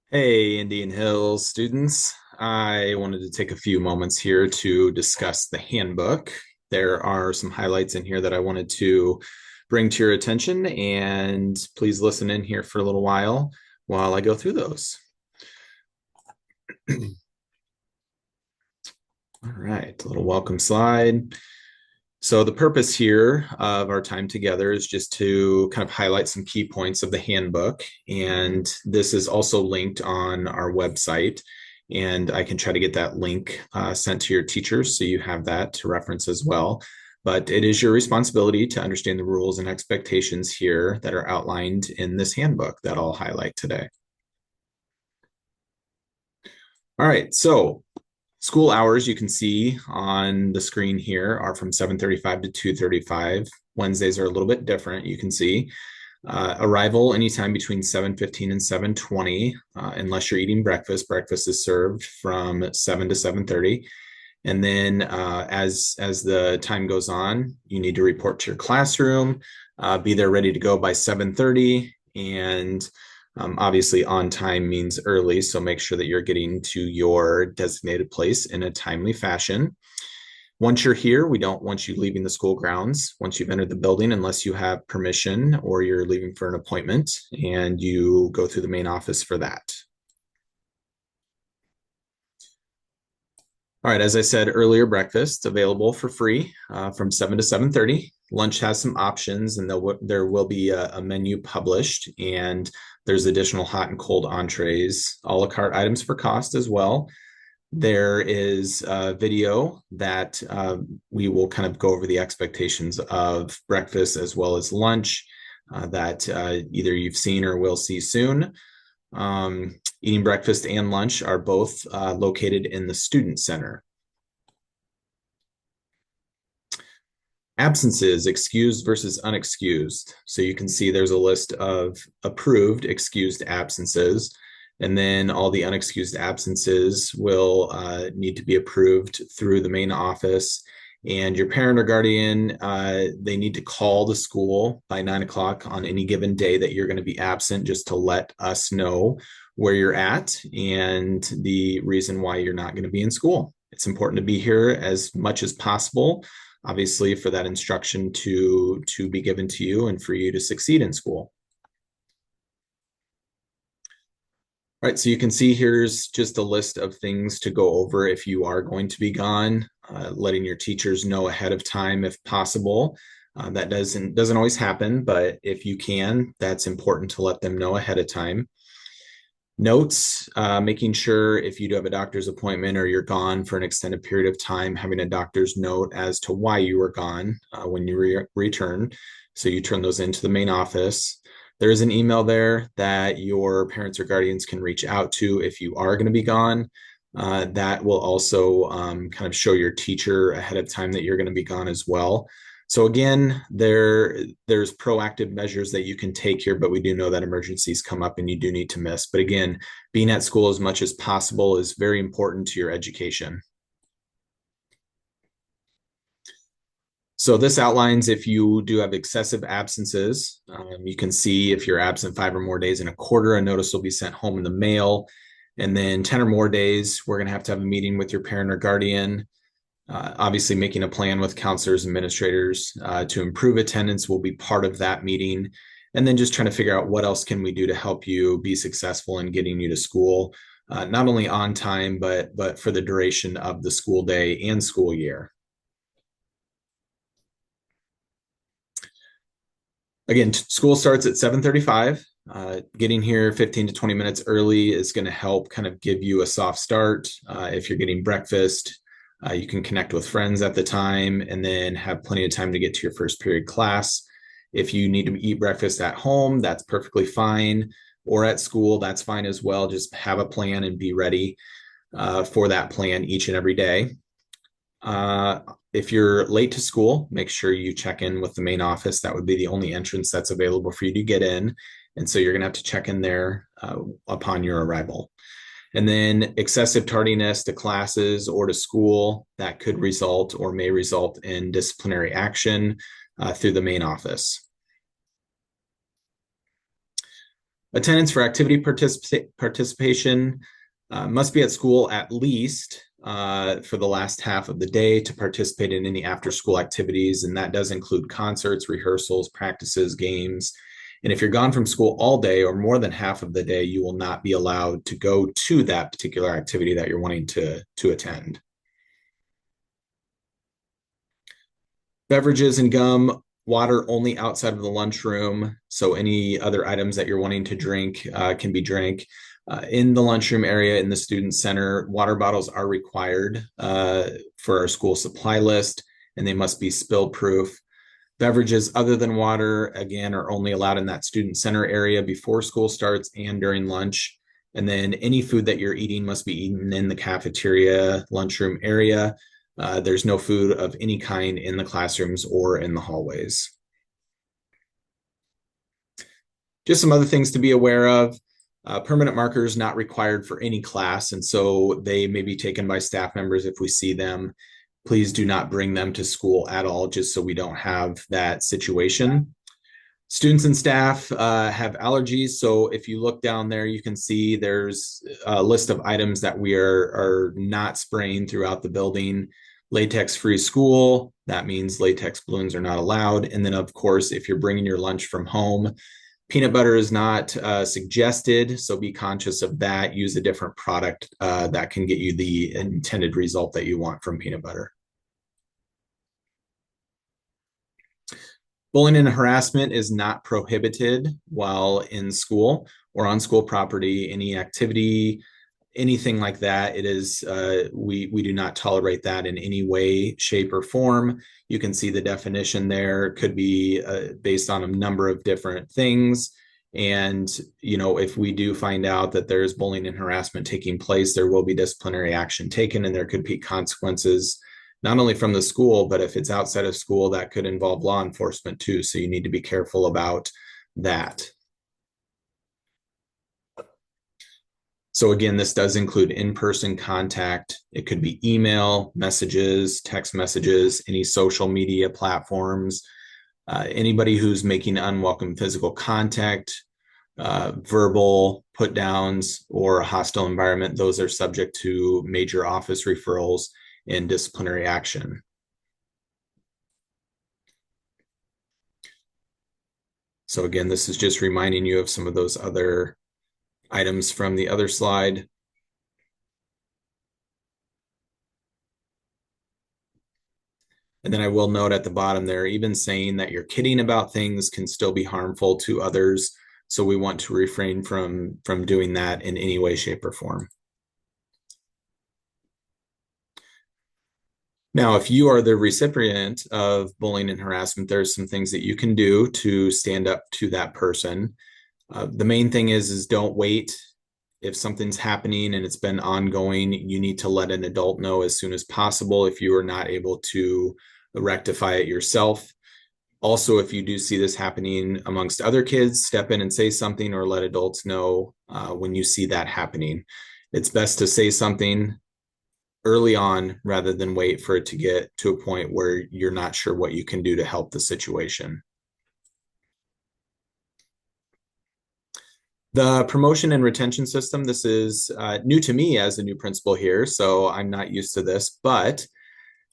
Hey, Indian Hills students. I wanted to take a few moments here to discuss the handbook. There are some highlights in here that I wanted to bring to your attention, and please listen in here for a little while I go through those. All right, a little welcome slide. So the purpose here of our time together is just to kind of highlight some key points of the handbook. And this is also linked on our website. And I can try to get that link sent to your teachers so you have that to reference as well. But it is your responsibility to understand the rules and expectations here that are outlined in this handbook that I'll highlight today. All right, so school hours you can see on the screen here are from 7:35 to 2:35. Wednesdays are a little bit different, you can see. Arrival anytime between 7:15 and 7:20, unless you're eating breakfast. Breakfast is served from 7 to 7:30. And then as the time goes on, you need to report to your classroom, be there ready to go by 7:30. And obviously, on time means early, so make sure that you're getting to your designated place in a timely fashion. Once you're here, we don't want you leaving the school grounds once you've entered the building unless you have permission or you're leaving for an appointment, and you go through the main office for that. All right, as I said earlier, breakfast available for free from 7 to 7:30. Lunch has some options, and there will be a menu published, and there's additional hot and cold entrees, a la carte items for cost as well. There is a video that we will kind of go over the expectations of breakfast as well as lunch that either you've seen or will see soon. Eating breakfast and lunch are both located in the student center. Absences, excused versus unexcused. So you can see there's a list of approved excused absences, and then all the unexcused absences will need to be approved through the main office. And your parent or guardian, they need to call the school by 9 o'clock on any given day that you're going to be absent, just to let us know where you're at and the reason why you're not going to be in school. It's important to be here as much as possible, obviously, for that instruction to be given to you and for you to succeed in school. All right, so you can see here's just a list of things to go over if you are going to be gone, letting your teachers know ahead of time if possible. That doesn't always happen, but if you can, that's important to let them know ahead of time. Notes, making sure if you do have a doctor's appointment or you're gone for an extended period of time, having a doctor's note as to why you were gone when you return. So you turn those into the main office. There's an email there that your parents or guardians can reach out to if you are going to be gone. That will also kind of show your teacher ahead of time that you're going to be gone as well. So again, there's proactive measures that you can take here, but we do know that emergencies come up and you do need to miss. But again, being at school as much as possible is very important to your education. So this outlines if you do have excessive absences. You can see if you're absent 5 or more days in a quarter, a notice will be sent home in the mail. And then 10 or more days, we're going to have a meeting with your parent or guardian. Obviously, making a plan with counselors and administrators to improve attendance will be part of that meeting. And then just trying to figure out what else can we do to help you be successful in getting you to school, not only on time, but for the duration of the school day and school year. Again, school starts at 7:35. Getting here 15 to 20 minutes early is going to help kind of give you a soft start. If you're getting breakfast, you can connect with friends at the time and then have plenty of time to get to your first period class. If you need to eat breakfast at home, that's perfectly fine. Or at school, that's fine as well. Just have a plan and be ready for that plan each and every day. If you're late to school, make sure you check in with the main office. That would be the only entrance that's available for you to get in. And so you're going to have to check in there upon your arrival. And then excessive tardiness to classes or to school, that could result or may result in disciplinary action through the main office. Attendance for activity participation must be at school at least for the last half of the day to participate in any after school activities. And that does include concerts, rehearsals, practices, games. And if you're gone from school all day or more than half of the day, you will not be allowed to go to that particular activity that you're wanting to attend. Beverages and gum, water only outside of the lunchroom. So any other items that you're wanting to drink can be drank. In the lunchroom area in the student center, water bottles are required for our school supply list, and they must be spill proof. Beverages other than water, again, are only allowed in that student center area before school starts and during lunch. And then any food that you're eating must be eaten in the cafeteria, lunchroom area. There's no food of any kind in the classrooms or in the hallways. Just some other things to be aware of. Permanent markers not required for any class, and so they may be taken by staff members if we see them. Please do not bring them to school at all, just so we don't have that situation. Students and staff have allergies, so if you look down there, you can see there's a list of items that we are not spraying throughout the building. Latex-free school, that means latex balloons are not allowed. And then, of course, if you're bringing your lunch from home, peanut butter is not suggested, so be conscious of that. Use a different product that can get you the intended result that you want from peanut butter. Bullying and harassment is not prohibited while in school or on school property. Any activity, anything like that, it is we do not tolerate that in any way, shape, or form. You can see the definition there. It could be based on a number of different things. And, you know, if we do find out that there's bullying and harassment taking place, there will be disciplinary action taken, and there could be consequences, not only from the school, but if it's outside of school, that could involve law enforcement too. So you need to be careful about that. So again, this does include in-person contact. It could be email, messages, text messages, any social media platforms, anybody who's making unwelcome physical contact, verbal put downs, or a hostile environment. Those are subject to major office referrals and disciplinary action. So again, this is just reminding you of some of those other items from the other slide. And then I will note at the bottom there, even saying that you're kidding about things can still be harmful to others. So we want to refrain from doing that in any way, shape, or form. Now, if you are the recipient of bullying and harassment, there's some things that you can do to stand up to that person. The main thing is don't wait. If something's happening and it's been ongoing, you need to let an adult know as soon as possible if you are not able to rectify it yourself. Also, if you do see this happening amongst other kids, step in and say something or let adults know when you see that happening. It's best to say something early on rather than wait for it to get to a point where you're not sure what you can do to help the situation. The promotion and retention system, this is new to me as a new principal here, so I'm not used to this, but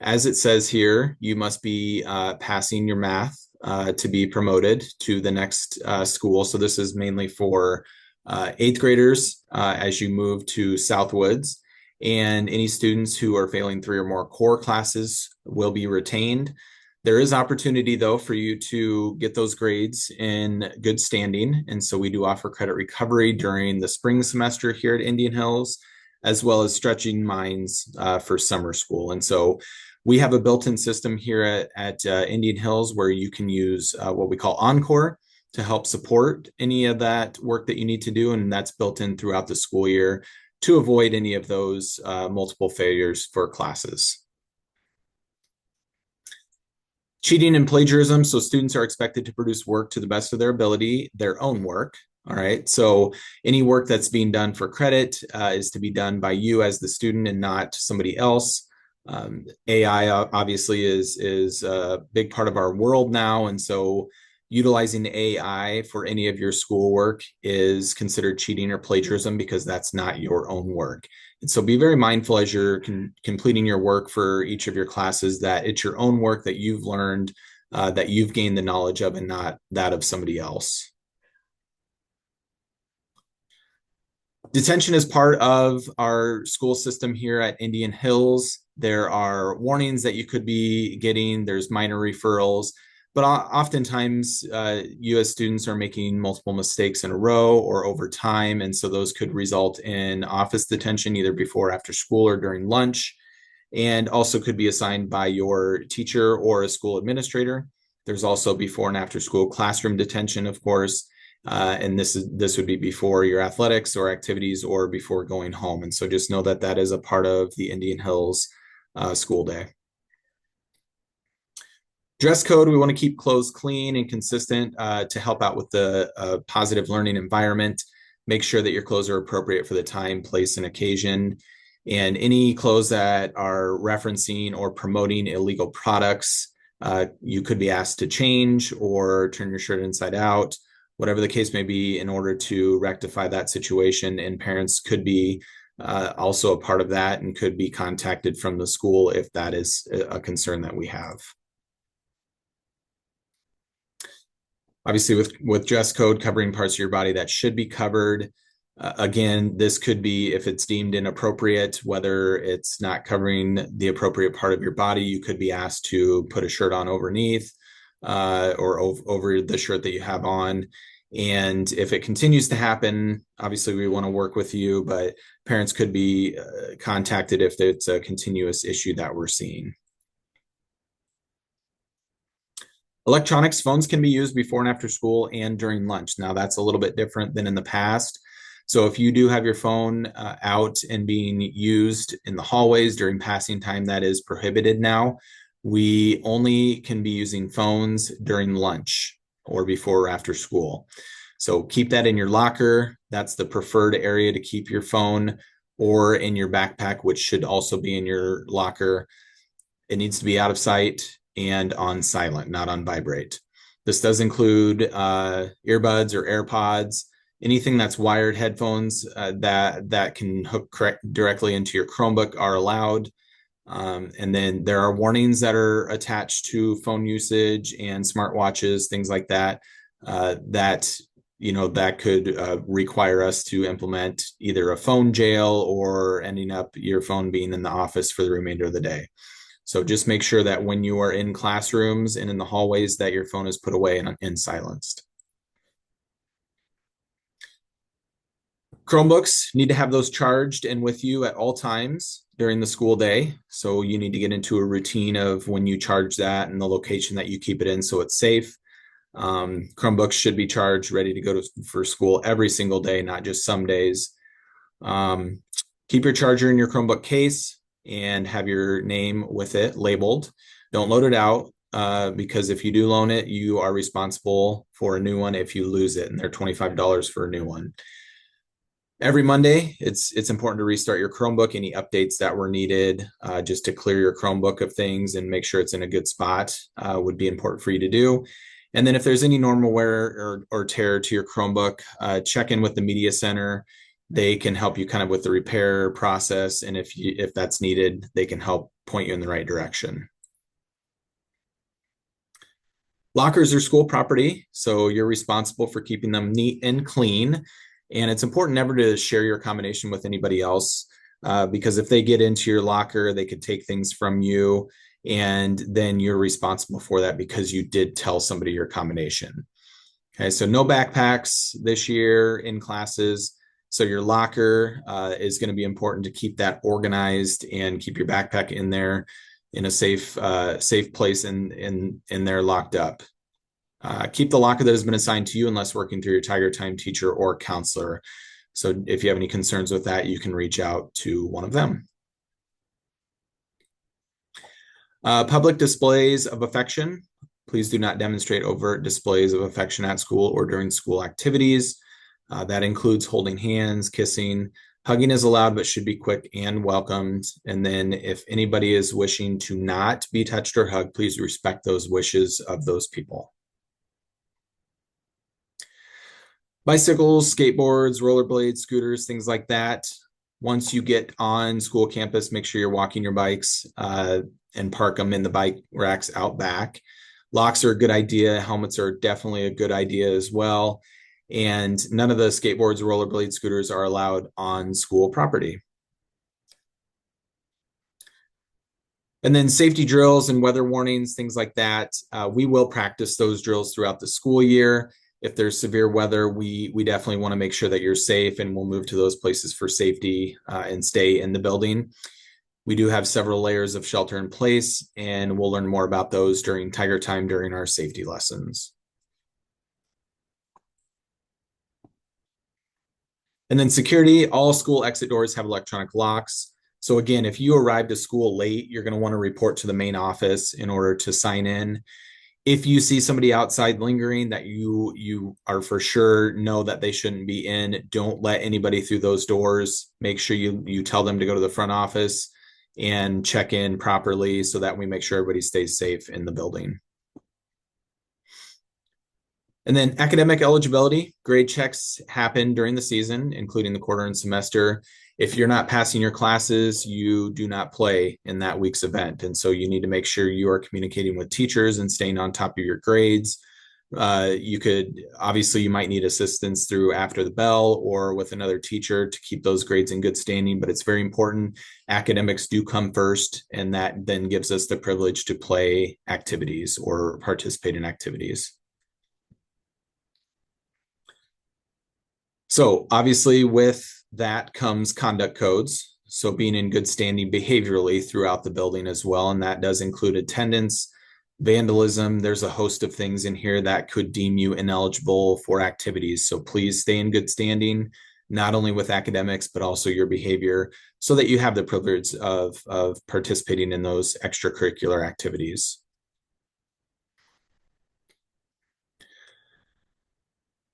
as it says here, you must be passing your math to be promoted to the next school. So this is mainly for eighth graders as you move to Southwoods. And any students who are failing 3 or more core classes will be retained. There is opportunity, though, for you to get those grades in good standing. And so we do offer credit recovery during the spring semester here at Indian Hills, as well as stretching minds for summer school. And so we have a built-in system here at Indian Hills where you can use what we call Encore to help support any of that work that you need to do. And that's built in throughout the school year to avoid any of those multiple failures for classes. Cheating and plagiarism. So students are expected to produce work to the best of their ability, their own work. All right. So any work that's being done for credit is to be done by you as the student and not somebody else. AI obviously is a big part of our world now. And so utilizing AI for any of your schoolwork is considered cheating or plagiarism because that's not your own work. And so be very mindful as you're completing your work for each of your classes that it's your own work that you've learned, that you've gained the knowledge of, and not that of somebody else. Detention is part of our school system here at Indian Hills. There are warnings that you could be getting, there's minor referrals, but oftentimes you as students are making multiple mistakes in a row or over time. And so those could result in office detention either before or after school or during lunch, and also could be assigned by your teacher or a school administrator. There's also before and after school classroom detention, of course. And this would be before your athletics or activities or before going home. And so just know that that is a part of the Indian Hills school day. Dress code, we want to keep clothes clean and consistent to help out with the positive learning environment. Make sure that your clothes are appropriate for the time, place, and occasion. And any clothes that are referencing or promoting illegal products, you could be asked to change or turn your shirt inside out, whatever the case may be, in order to rectify that situation. And parents could be also a part of that and could be contacted from the school if that is a concern that we have. Obviously, with dress code covering parts of your body that should be covered. Again, this could be if it's deemed inappropriate, whether it's not covering the appropriate part of your body, you could be asked to put a shirt on underneath or over the shirt that you have on. And if it continues to happen, obviously we want to work with you, but parents could be contacted if it's a continuous issue that we're seeing. Electronics, phones can be used before and after school and during lunch. Now that's a little bit different than in the past. So if you do have your phone out and being used in the hallways during passing time, that is prohibited now. We only can be using phones during lunch or before or after school. So keep that in your locker. That's the preferred area to keep your phone, or in your backpack, which should also be in your locker. It needs to be out of sight and on silent, not on vibrate. This does include earbuds or AirPods, anything that's wired headphones that can hook directly into your Chromebook are allowed. And then there are warnings that are attached to phone usage and smartwatches, things like that, that could require us to implement either a phone jail or ending up your phone being in the office for the remainder of the day. So just make sure that when you are in classrooms and in the hallways that your phone is put away and silenced. Chromebooks, need to have those charged and with you at all times during the school day. So you need to get into a routine of when you charge that and the location that you keep it in so it's safe. Chromebooks should be charged, ready to go for school every single day, not just some days. Keep your charger in your Chromebook case and have your name with it labeled. Don't load it out because if you do loan it, you are responsible for a new one if you lose it, and they're $25 for a new one. Every Monday, it's important to restart your Chromebook. Any updates that were needed just to clear your Chromebook of things and make sure it's in a good spot would be important for you to do. And then if there's any normal wear or tear to your Chromebook, check in with the Media Center. They can help you kind of with the repair process. And if that's needed, they can help point you in the right direction. Lockers are school property, so you're responsible for keeping them neat and clean. And it's important never to share your combination with anybody else because if they get into your locker, they could take things from you, and then you're responsible for that because you did tell somebody your combination. Okay, so no backpacks this year in classes. So your locker is going to be important to keep that organized and keep your backpack in there in a safe place in there locked up. Keep the locker that has been assigned to you unless working through your Tiger Time teacher or counselor. So if you have any concerns with that, you can reach out to one of them. Public displays of affection. Please do not demonstrate overt displays of affection at school or during school activities. That includes holding hands, kissing. Hugging is allowed, but should be quick and welcomed. And then if anybody is wishing to not be touched or hugged, please respect those wishes of those people. Bicycles, skateboards, rollerblades, scooters, things like that. Once you get on school campus, make sure you're walking your bikes and park them in the bike racks out back. Locks are a good idea. Helmets are definitely a good idea as well. And none of the skateboards, rollerblade, scooters are allowed on school property. And then safety drills and weather warnings, things like that. We will practice those drills throughout the school year. If there's severe weather, we definitely want to make sure that you're safe, and we'll move to those places for safety and stay in the building. We do have several layers of shelter in place, and we'll learn more about those during Tiger Time during our safety lessons. And then security, all school exit doors have electronic locks. So again, if you arrive to school late, you're going to want to report to the main office in order to sign in. If you see somebody outside lingering that you are for sure know that they shouldn't be in, don't let anybody through those doors. Make sure you tell them to go to the front office and check in properly so that we make sure everybody stays safe in the building. And then academic eligibility, grade checks happen during the season, including the quarter and semester. If you're not passing your classes, you do not play in that week's event. And so you need to make sure you are communicating with teachers and staying on top of your grades. You might need assistance through after the bell or with another teacher to keep those grades in good standing, but it's very important. Academics do come first, and that then gives us the privilege to play activities or participate in activities. So obviously with that comes conduct codes. So being in good standing behaviorally throughout the building as well. And that does include attendance, vandalism. There's a host of things in here that could deem you ineligible for activities. So please stay in good standing, not only with academics, but also your behavior so that you have the privilege of participating in those extracurricular activities.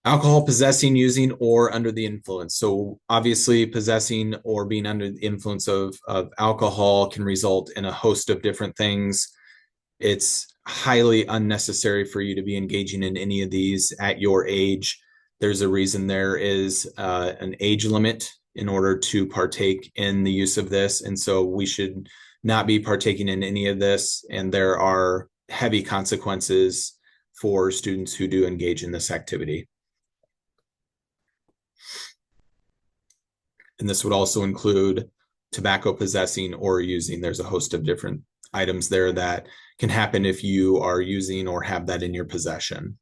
Alcohol possessing, using, or under the influence. So obviously possessing or being under the influence of alcohol can result in a host of different things. It's highly unnecessary for you to be engaging in any of these at your age. There's a reason there is an age limit in order to partake in the use of this. And so we should not be partaking in any of this. And there are heavy consequences for students who do engage in this activity. And this would also include tobacco possessing or using. There's a host of different items there that can happen if you are using or have that in your possession.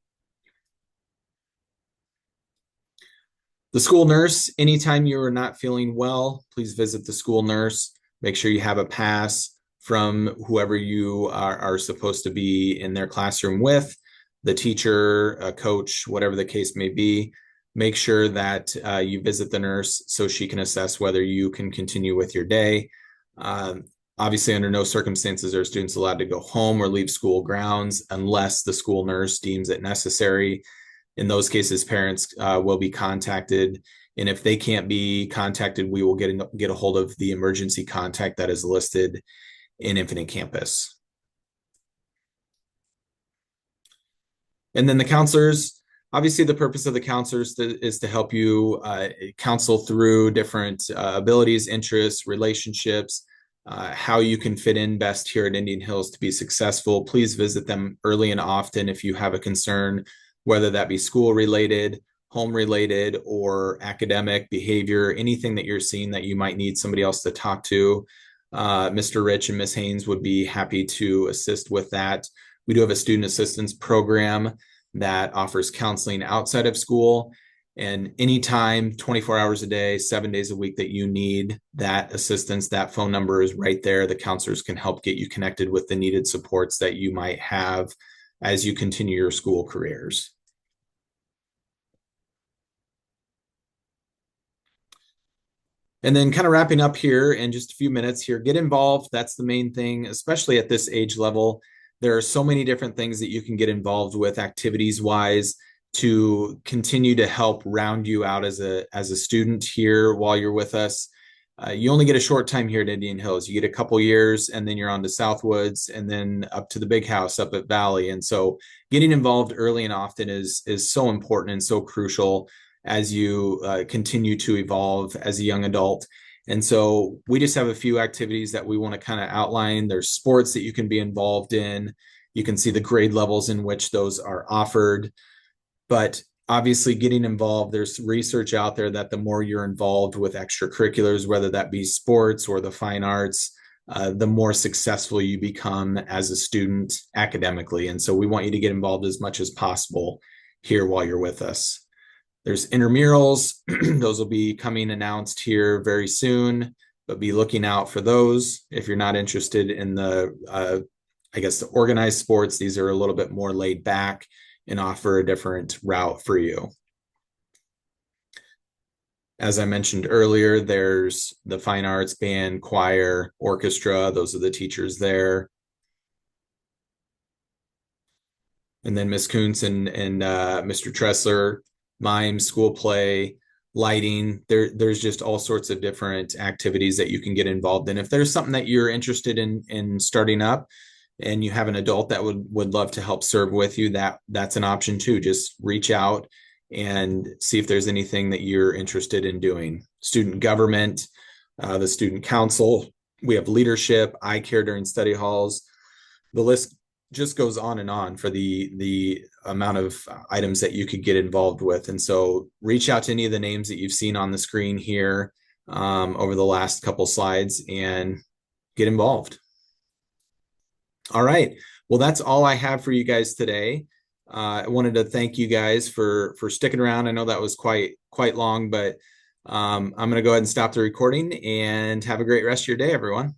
The school nurse, anytime you are not feeling well, please visit the school nurse. Make sure you have a pass from whoever you are supposed to be in their classroom with, the teacher, a coach, whatever the case may be. Make sure that you visit the nurse so she can assess whether you can continue with your day. Obviously, under no circumstances are students allowed to go home or leave school grounds unless the school nurse deems it necessary. In those cases, parents will be contacted. And if they can't be contacted, we will get a hold of the emergency contact that is listed in Infinite Campus. And then the counselors. Obviously, the purpose of the counselors is to help you counsel through different abilities, interests, relationships, how you can fit in best here at Indian Hills to be successful. Please visit them early and often if you have a concern, whether that be school related, home related, or academic behavior, anything that you're seeing that you might need somebody else to talk to. Mr. Rich and Ms. Haynes would be happy to assist with that. We do have a student assistance program that offers counseling outside of school, and anytime, 24 hours a day, 7 days a week that you need that assistance, that phone number is right there. The counselors can help get you connected with the needed supports that you might have as you continue your school careers. And then kind of wrapping up here in just a few minutes here, get involved. That's the main thing, especially at this age level. There are so many different things that you can get involved with activities wise to continue to help round you out as a student here while you're with us. You only get a short time here at Indian Hills. You get a couple years and then you're on to Southwoods and then up to the big house up at Valley. And so getting involved early and often is so important and so crucial. as you continue to evolve as a young adult. And so we just have a few activities that we want to kind of outline. There's sports that you can be involved in. You can see the grade levels in which those are offered. But obviously, getting involved, there's research out there that the more you're involved with extracurriculars, whether that be sports or the fine arts, the more successful you become as a student academically. And so we want you to get involved as much as possible here while you're with us. There's intramurals. Those will be coming announced here very soon, but be looking out for those. If you're not interested in I guess, the organized sports, these are a little bit more laid back and offer a different route for you. As I mentioned earlier, there's the fine arts, band, choir, orchestra. Those are the teachers there. And then Miss Kuntz and Mr. Tressler, mime, school play, lighting. There's just all sorts of different activities that you can get involved in. If there's something that you're interested in starting up and you have an adult that would love to help serve with you, that's an option too. Just reach out and see if there's anything that you're interested in doing. Student government, the student council, we have leadership, eye care during study halls. The list just goes on and on for the amount of items that you could get involved with. And so reach out to any of the names that you've seen on the screen here over the last couple slides and get involved. All right. Well, that's all I have for you guys today. I wanted to thank you guys for sticking around. I know that was quite long, but I'm going to go ahead and stop the recording and have a great rest of your day, everyone.